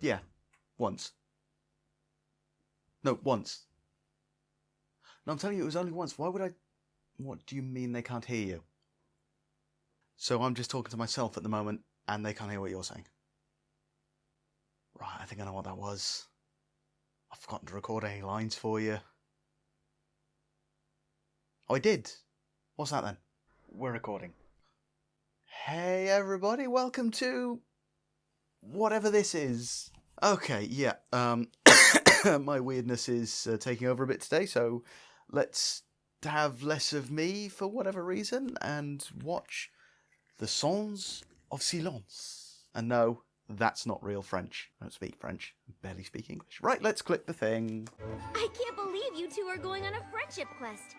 Yeah, once. No, once. No, I'm telling you, it was only once. Why would I... What do you mean they can't hear you? So I'm just talking to myself at the moment, and they can't hear what you're saying. Right, I think I know what that was. I've forgotten to record any lines for you. Oh, I did. What's that then? We're recording. Hey everybody, welcome to... whatever this is. Okay, yeah, my weirdness is taking over a bit today, so let's have less of me for whatever reason and watch The Sons of Silence. And no, that's not real French. I don't speak French. I barely speak English. Right, let's click the thing. I can't believe you two are going on a friendship quest.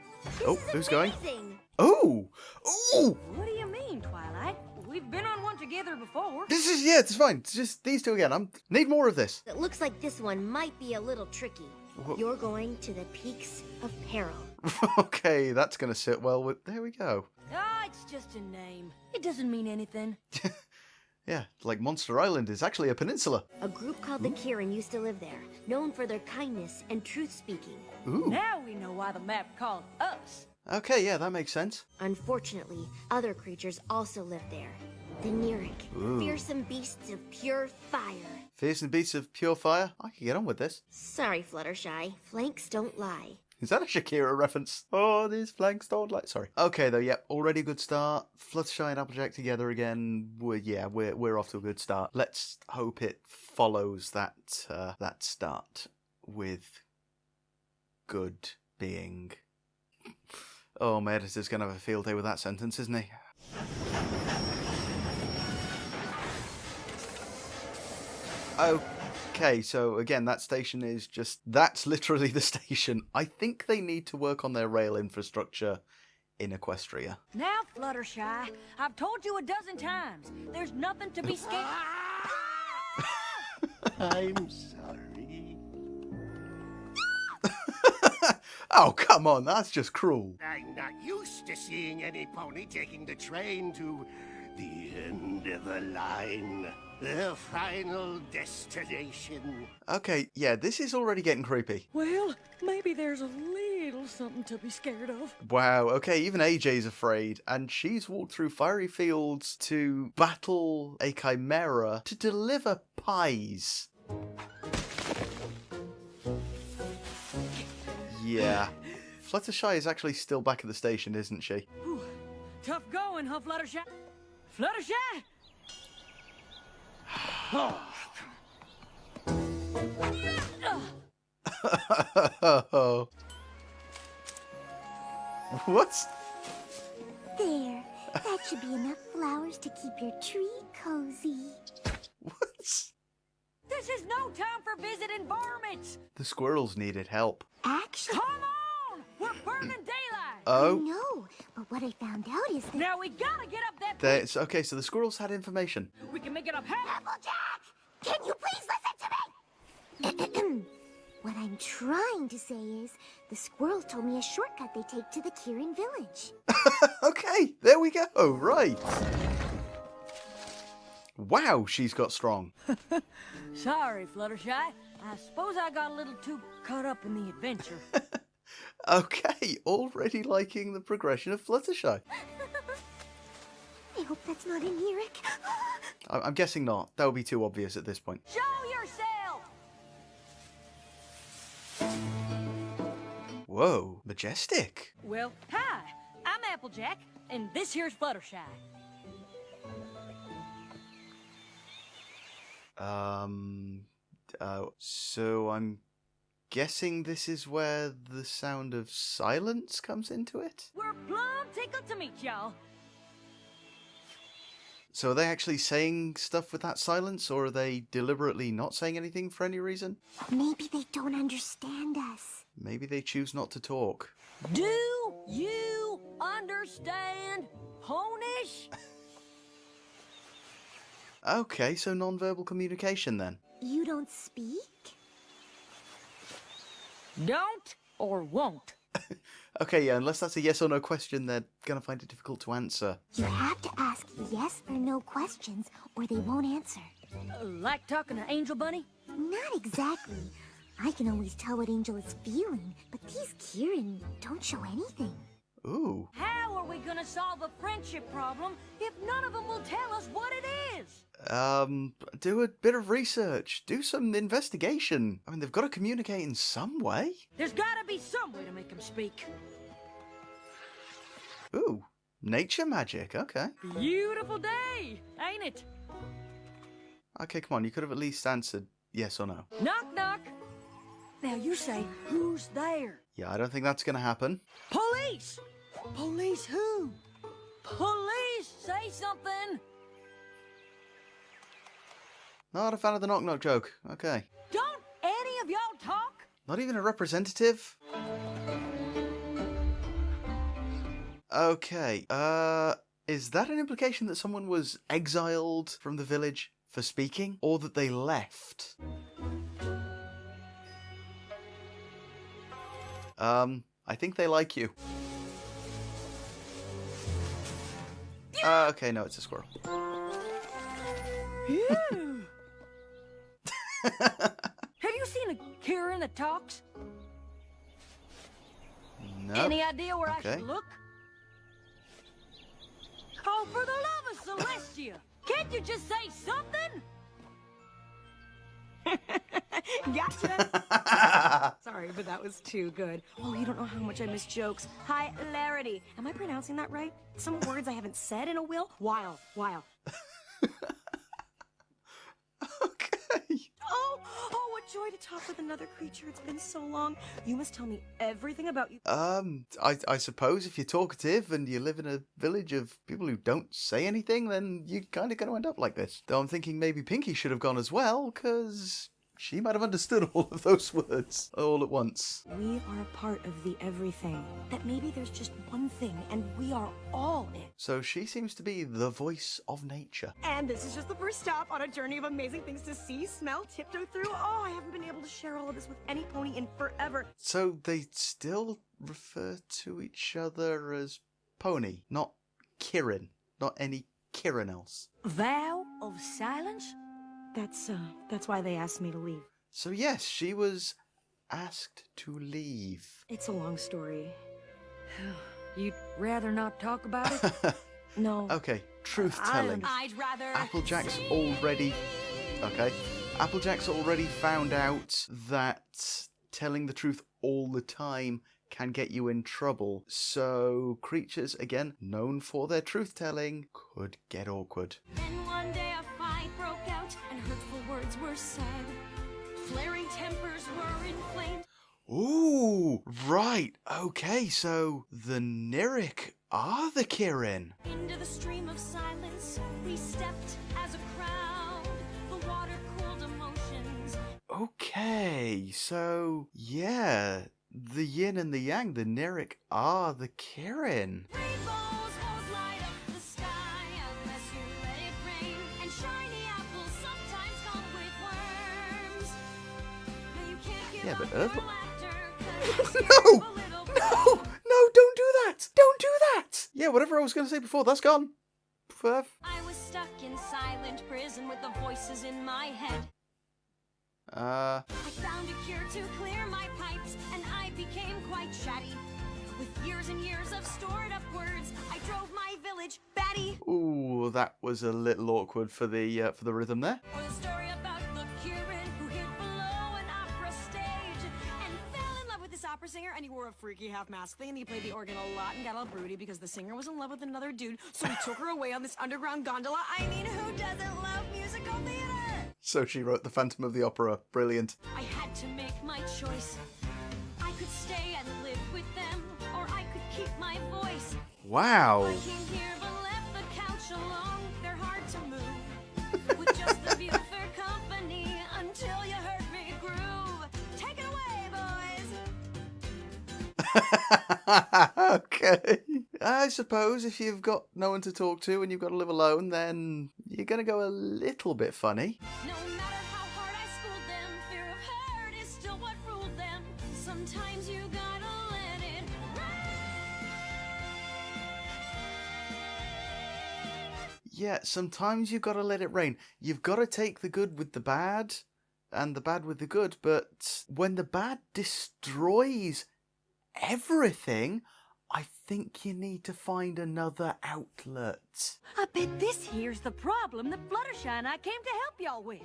Oh, This is who's amazing. going? Oh! Oh! What do you mean, Twilight? We've been on one together before. This is, yeah, it's fine. It's just these two again. Need more of this. It looks like this one might be a little tricky. Wha- You're going to the Peaks of Peril. Okay, that's going to sit well with... There we go. Ah, it's just a name. It doesn't mean anything. Yeah, like Monster Island is actually a peninsula. A group called the Kirin used to live there, known for their kindness and truth-speaking. Ooh. Now we know why the map called us. Okay, yeah, that makes sense. Unfortunately, other creatures also live there. The Nirik, Ooh. fearsome beasts of pure fire. Fearsome beasts of pure fire? I can get on with this. Sorry, Fluttershy. Flanks don't lie. Is that a Shakira reference? Oh, these flanks don't like... Sorry. Okay, though, yep, already a good start. Fluttershy and Applejack together again. We're off to a good start. Let's hope it follows that start with good being. Oh, my editor's going to have a field day with that sentence, isn't he? Okay, so again, that station is just... That's literally the station. I think they need to work on their rail infrastructure in Equestria. Now, Fluttershy, I've told you a dozen times. There's nothing to be scared. I'm sorry. Oh, come on, that's just cruel. I'm not used to seeing any pony taking the train to the end of the line. The final destination. Okay, yeah, this is already getting creepy. Well, maybe there's a little something to be scared of. Wow, okay, even AJ's afraid, and she's walked through fiery fields to battle a chimera to deliver pies. Yeah. Fluttershy is actually still back at the station, isn't she? Whew. Tough going, huh, Fluttershy? Fluttershy! What? There. That should be enough flowers to keep your tree cozy. What? This is no time for visiting varmints! The squirrels needed help. Actually, Come on! We're burning daylight! Oh, no. But what I found out is that... Now we gotta get up that there's... Okay, so the squirrels had information. We can make it up half. Applejack! Can you please listen to me? What I'm trying to say is, the squirrels told me a shortcut they take to the Kirin village. Okay, there we go. Right. Wow, she's got strong. Sorry, Fluttershy. I suppose I got a little too caught up in the adventure. Okay, already liking the progression of Fluttershy. I hope that's not in Nirik. I'm guessing not. That would be too obvious at this point. Show yourself! Whoa, majestic. Well, hi. I'm Applejack, and this here's Fluttershy. So I'm guessing this is where the sound of silence comes into it? We're plumb tickled to meet y'all. So are they actually saying stuff with that silence, or are they deliberately not saying anything for any reason? Maybe they don't understand us. Maybe they choose not to talk. Do you understand Ponish? Okay, so non-verbal communication then. You don't speak? Don't or won't? Okay, yeah, unless that's a yes or no question, they're gonna find it difficult to answer. You have to ask yes or no questions, or they won't answer. Like talking to Angel Bunny? Not exactly. I can always tell what Angel is feeling, but these Kieran don't show anything. Ooh. How are we gonna solve a friendship problem if none of them will tell us what it is? Do a bit of research. Do some investigation. I mean, they've got to communicate in some way. There's gotta be some way to make them speak. Ooh. Nature magic. Okay. Beautiful day, ain't it? Okay, come on. You could have at least answered yes or no. Knock, knock. Now you say, who's there? Yeah, I don't think that's going to happen. Police! Police who? Police! Say something! Not a fan of the knock-knock joke. Okay. Don't any of y'all talk? Not even a representative? Okay, is that an implication that someone was exiled from the village for speaking? Or that they left? I think they like you. Okay, no, it's a squirrel. Phew. Have you seen a Kieran that talks? No. Any idea where I Okay. should look? Oh, for the love of Celestia! Can't you just say something? Gotcha! Sorry, but that was too good. Oh, you don't know how much I miss jokes. Hilarity. Am I pronouncing that right? Some words I haven't said in a while. While. Okay. Oh, what joy to talk with another creature. It's been so long. You must tell me everything about you. I suppose if you're talkative and you live in a village of people who don't say anything, then you're kind of going to end up like this. Though I'm thinking maybe Pinky should have gone as well, because she might have understood all of those words all at once. We are a part of the everything. That maybe there's just one thing, and we are all it. So she seems to be the voice of nature. And this is just the first stop on a journey of amazing things to see, smell, tiptoe through. Oh, I haven't been able to share all of this with any pony in forever. So they still refer to each other as Pony, not Kieran, not any Kieran else. Vow of silence? That's why they asked me to leave. So yes, she was asked to leave. It's a long story. You'd rather not talk about it? No. Okay, truth telling. I'd rather... Applejack's already... Okay. Applejack's already found out that telling the truth all the time can get you in trouble. So creatures, again, known for their truth-telling, could get awkward. Then one day a fight broke out and hurtful words were said. Flaring tempers were inflamed. Ooh, right. Okay, so the Nirik are the Kirin. Into the stream of silence we stepped as a crowd. The water cooled emotions. Okay, so yeah, the yin and the yang, the Nirik are the Kirin. Rainbows won't light up the sky unless you let it rain. And shiny apples sometimes come with worms. Now you can't give Yeah, up but your Earth... laughter 'cause it's scared No! of a little No! bird. No, don't do that! Don't do that! Yeah, whatever I was going to say before, that's gone. I was stuck in silent prison with the voices in my head. I found a cure to clear my pipes, and I became quite chatty. With years and years of stored up words, I drove my village batty. Ooh, that was a little awkward for the rhythm there. Or the story about the Kieran who hid below an opera stage and fell in love with this opera singer, and he wore a freaky half-mask thing, and he played the organ a lot and got all broody because the singer was in love with another dude, so he took her away on this underground gondola. I mean, who doesn't love musical theater? So she wrote the Phantom of the Opera. Brilliant. I had to make my choice. I could stay and live with them, or I could keep my voice. Wow. I came here but left the couch alone. They're hard to move. With just the view for company until you heard me groove. Take it away, boys. Okay. I suppose if you've got no one to talk to and you've got to live alone, then you're going to go a little bit funny. No matter how hard I schooled them, fear of hurt is still what ruled them. Sometimes you gotta let it ride. Yeah, sometimes you've got to let it rain. You've got to take the good with the bad and the bad with the good, but when the bad destroys everything, I think you need to find another outlet. I bet this here's the problem that Fluttershy and I came to help y'all with.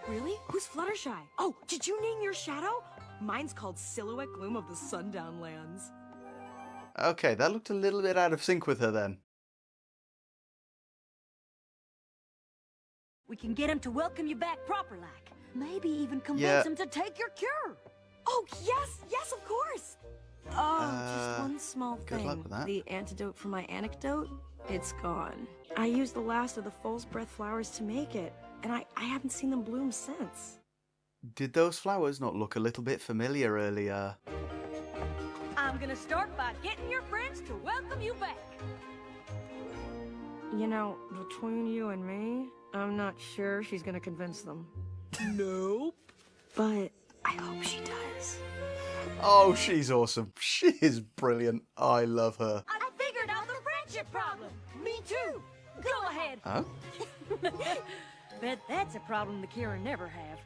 Really? Who's Fluttershy? Oh, did you name your shadow? Mine's called Silhouette Gloom of the Sundown Lands. Okay, that looked a little bit out of sync with her then. We can get him to welcome you back proper-like. Maybe even convince him to take your cure. Oh, yes, of course. Just one small good thing. luck with that. The antidote for my anecdote, it's gone. I used the last of the false breath flowers to make it, and I haven't seen them bloom since. Did those flowers not look a little bit familiar earlier? I'm gonna start by getting your friends to welcome you back. You know, between you and me, I'm not sure she's gonna convince them. Nope. But I hope she does. Oh, she's awesome. She is brilliant. I love her. I figured out the friendship problem. Me too. Go ahead. Oh? Bet that's a problem the Kira never have.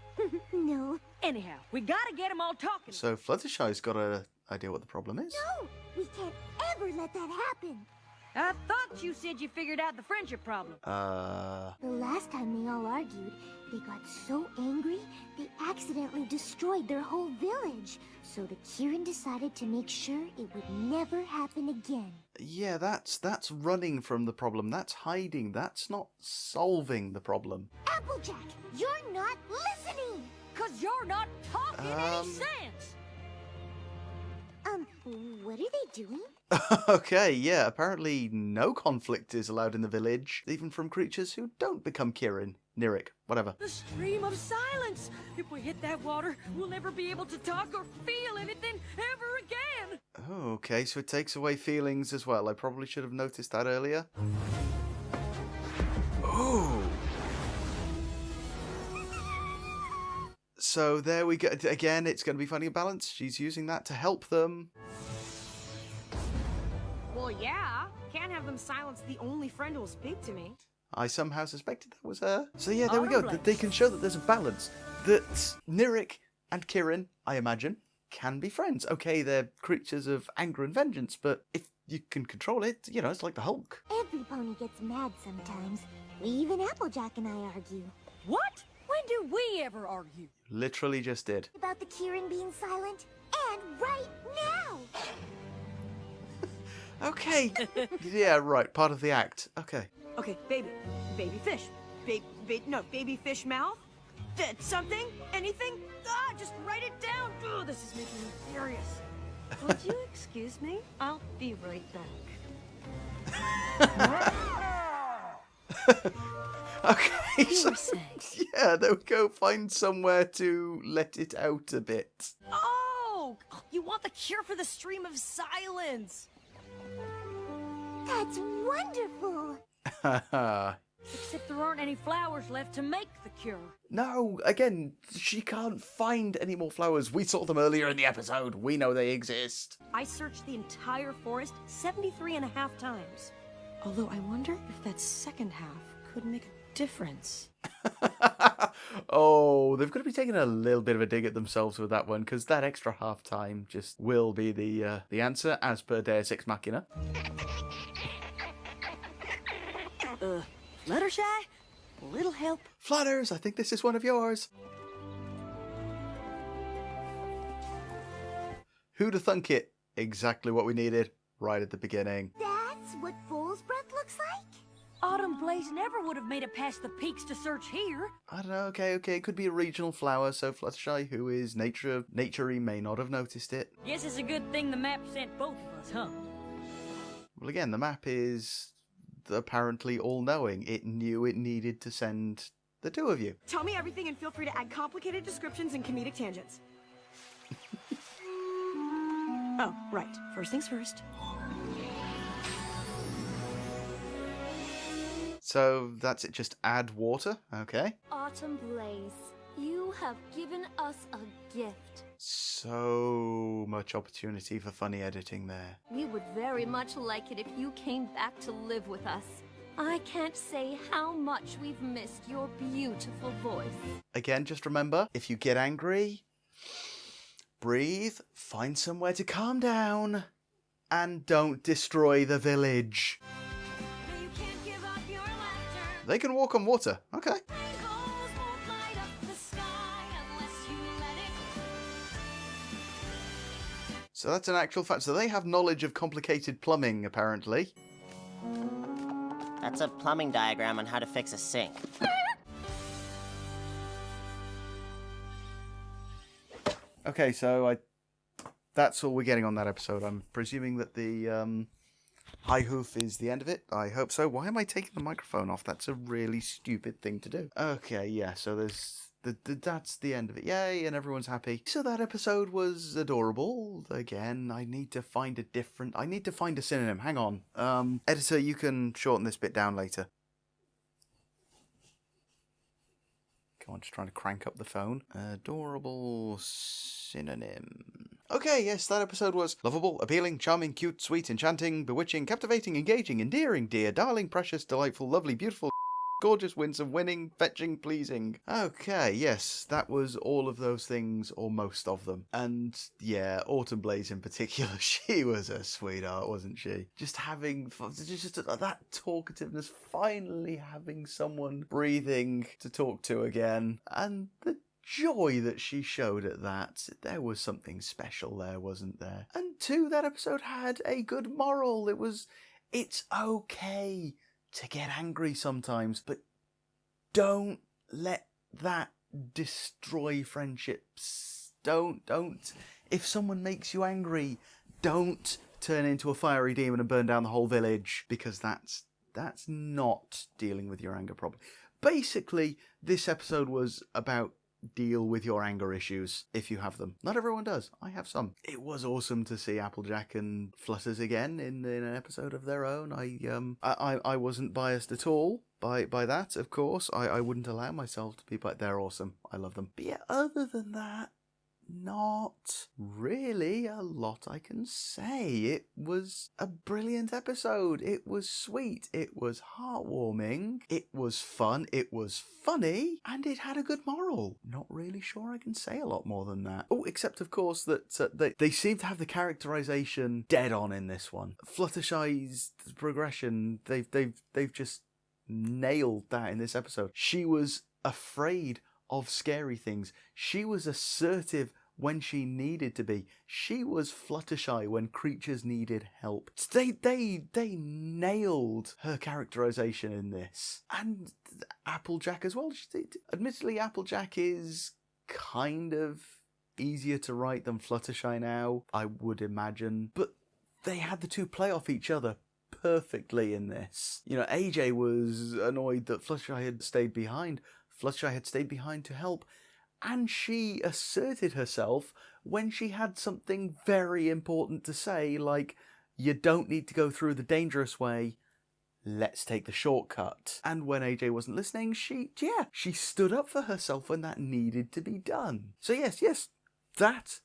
No. Anyhow, we gotta get them all talking. So Fluttershy's got an idea what the problem is? No! We can't ever let that happen. I thought you said you figured out the friendship problem. The last time they all argued, they got so angry, they accidentally destroyed their whole village. So the Kirin decided to make sure it would never happen again. Yeah, that's running from the problem. That's hiding. That's not solving the problem. Applejack, you're not listening! 'Cause you're not talking any sense. What are they doing? Okay, yeah, apparently no conflict is allowed in the village, even from creatures who don't become Kirin, Nirik, whatever. The stream of silence. If we hit that water, we'll never be able to talk or feel anything ever again. Oh, okay, so it takes away feelings as well. I probably should have noticed that earlier. Ooh. So there we go. Again, it's going to be finding a balance. She's using that to help them. Well, yeah. Can't have them silence the only friend who'll speak to me. I somehow suspected that was her. So yeah, there we go. They can show that there's a balance. That Nirik and Kirin, I imagine, can be friends. Okay, they're creatures of anger and vengeance, but if you can control it, you know, it's like the Hulk. Every pony gets mad sometimes. Even Applejack and I argue. What? When do we ever argue? Literally just did. About the Kirin being silent, and right now! Okay. Yeah, right. Part of the act. Okay. Okay, baby fish. Baby fish mouth? Something? Anything? Just write it down. Oh, this is making me furious. Would you excuse me? I'll be right back. Okay. You So, were saying. yeah, there we go. Find somewhere to let it out a bit. Oh, you want the cure for the stream of silence. That's wonderful! Except there aren't any flowers left to make the cure. No, again, she can't find any more flowers. We saw them earlier in the episode. We know they exist. I searched the entire forest 73.5 times. Although I wonder if that second half could make a difference. Oh, they've got to be taking a little bit of a dig at themselves with that one, because that extra half time just will be the answer, as per Deus Ex Machina. Fluttershy? A little help? Flutters, I think this is one of yours. Who'da thunk it? Exactly what we needed right at the beginning. That's what Fool's Breath looks like? Autumn Blaze never would have made it past the peaks to search here. I don't know, okay, it could be a regional flower, so Fluttershy, who is nature-y, may not have noticed it. Guess it's a good thing the map sent both of us, huh? Well, again, the map is apparently all-knowing. It knew it needed to send the two of you. Tell me everything and feel free to add complicated descriptions and comedic tangents. Oh, right. First things first. So that's it, just add water, okay. Autumn Blaze, you have given us a gift. So much opportunity for funny editing there. We would very much like it if you came back to live with us. I can't say how much we've missed your beautiful voice. Again, just remember, if you get angry, breathe, find somewhere to calm down, and don't destroy the village. You can't give up your laughter. They can walk on water. Okay. Rainbows won't light up the sky unless you let it. So that's an actual fact. So they have knowledge of complicated plumbing, apparently. That's a plumbing diagram on how to fix a sink. Okay, so that's all we're getting on that episode. I'm presuming that the high hoof is the end of it. I hope so. Why am I taking the microphone off? That's a really stupid thing to do. Okay, yeah, so that's the end of it. Yay, and everyone's happy. So that episode was adorable. Again, I need to find a synonym. Hang on. Editor, you can shorten this bit down later. Come on, just trying to crank up the phone. Adorable synonym. Okay, yes, that episode was lovable, appealing, charming, cute, sweet, enchanting, bewitching, captivating, engaging, endearing, dear, darling, precious, delightful, lovely, beautiful, gorgeous, winsome, winning, fetching, pleasing. Okay, yes, that was all of those things, or most of them. And yeah, Autumn Blaze in particular, she was a sweetheart, wasn't she? Just having just that talkativeness, finally having someone breathing to talk to again, and the joy that she showed at that. There was something special there, wasn't there? And two, that episode had a good moral. It's okay to get angry sometimes, but don't let that destroy friendships. Don't. If someone makes you angry, don't turn into a fiery demon and burn down the whole village, because that's not dealing with your anger problem. Basically, this episode was about deal with your anger issues if you have them. Not everyone does. I have some. It was awesome to see Applejack and Flutters again in an episode of their own. I wasn't biased at all by that, of course. I wouldn't allow myself to be, but they're awesome. I love them. But yeah, other than that, not really a lot I can say. It was a brilliant episode. It was sweet. It was heartwarming. It was fun. It was funny. And it had a good moral. Not really sure I can say a lot more than that. Oh, except of course that they seem to have the characterization dead on in this one. Fluttershy's progression, they've just nailed that in this episode. She was afraid of scary things. She was assertive when she needed to be. She was Fluttershy when creatures needed help. They nailed her characterization in this. And Applejack as well. Admittedly, Applejack is kind of easier to write than Fluttershy now, I would imagine. But they had the two play off each other perfectly in this. You know, AJ was annoyed that Fluttershy had stayed behind. Fluttershy had stayed behind to help, and she asserted herself when she had something very important to say, like, you don't need to go through the dangerous way, let's take the shortcut. And when AJ wasn't listening, she stood up for herself when that needed to be done. So yes, that,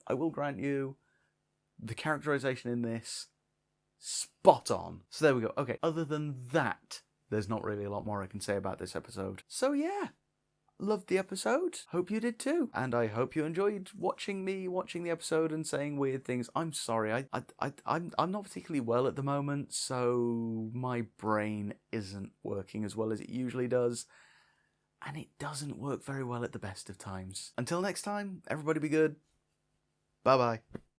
I will grant you, the characterization in this, spot on. So there we go. Okay, other than that, there's not really a lot more I can say about this episode. So yeah, loved the episode. Hope you did too. And I hope you enjoyed watching the episode and saying weird things. I'm sorry, I'm not particularly well at the moment, so my brain isn't working as well as it usually does. And it doesn't work very well at the best of times. Until next time, everybody be good. Bye-bye.